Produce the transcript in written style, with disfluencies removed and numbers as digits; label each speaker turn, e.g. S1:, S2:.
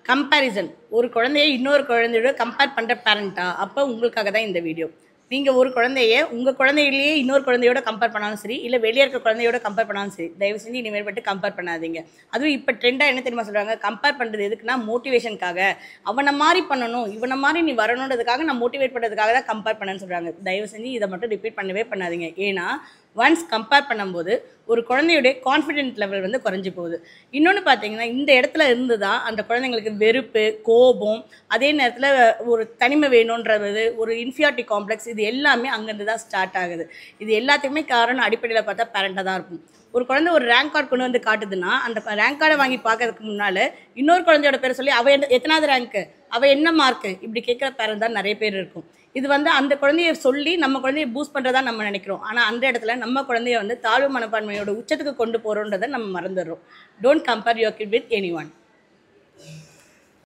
S1: Comparison. ஒரு குழந்தைய இன்னொரு குழந்தையோட கம்பேர் பண்ணுற பேரண்ட்டா? அப்போ உங்களுக்காக தான் இந்த வீடியோ. நீங்கள் ஒரு குழந்தைய உங்கள் குழந்தையிலேயே இன்னொரு குழந்தையோட கம்பேர் பண்ணாலும் சரி, இல்லை வெளியே இருக்க குழந்தையோட கம்பேர் பண்ணாலும் சரி, தயவு செஞ்சு இனிமேல்பட்டு கம்பேர் பண்ணாதீங்க. அதுவும் இப்போ ட்ரெண்டாக என்ன தெரியுமா சொல்கிறாங்க, கம்பேர் பண்ணுறது எதுக்குன்னா மோட்டிவேஷனுக்காக. அவனை மாதிரி பண்ணணும், இவனை மாதிரி நீ வரணுன்றதுக்காக, நான் மோட்டிவேட் பண்ணுறதுக்காக தான் கம்பேர் பண்ணேன்னு சொல்கிறாங்க. தயவு செஞ்சு இதை மட்டும் ரிப்பீட் பண்ணவே பண்ணாதீங்க. ஏன்னா ஒன்ஸ் கம்பேர் பண்ணும்போது ஒரு குழந்தையுடைய கான்ஃபிடென்ட் லெவல் வந்து குறைஞ்சி போகுது. இன்னொன்று பார்த்தீங்கன்னா, இந்த இடத்துல இருந்து தான் அந்த குழந்தைங்களுக்கு வெறுப்பு, கோபம், அதே நேரத்தில் ஒரு தனிமை வேணுன்றது, ஒரு இன்ஃபியாரிட்டி காம்ப்ளெக்ஸ், இது எல்லாமே அங்கேருந்து தான் ஸ்டார்ட் ஆகுது. இது எல்லாத்துக்குமே காரணம் அடிப்படையில் பார்த்தா பேரண்ட்டாக தான் இருக்கும். ஒரு குழந்தை ஒரு ரேங்க் கார்டு கொண்டு வந்து காட்டுதுன்னா, அந்த ரேங்க் கார்டை வாங்கி பார்க்கறதுக்கு முன்னால் இன்னொரு குழந்தையோட பேரை சொல்லி அவள் எத்தனாவது ரேங்க்கு, அவள் என்ன மார்க்கு, இப்படி கேட்குற பேரண்ட் தான் நிறைய பேர் இருக்கும். இது வந்து அந்த குழந்தைய சொல்லி நம்ம குழந்தைய பூஸ்ட் பண்ணுறதா நம்ம நினைக்கிறோம். ஆனால் அந்த இடத்துல நம்ம குழந்தைய வந்து தாழ்வு மனப்பான்மையோட உச்சத்துக்கு கொண்டு போகிறோன்றதை நம்ம மறந்துடுறோம். Don't compare your kid with any one.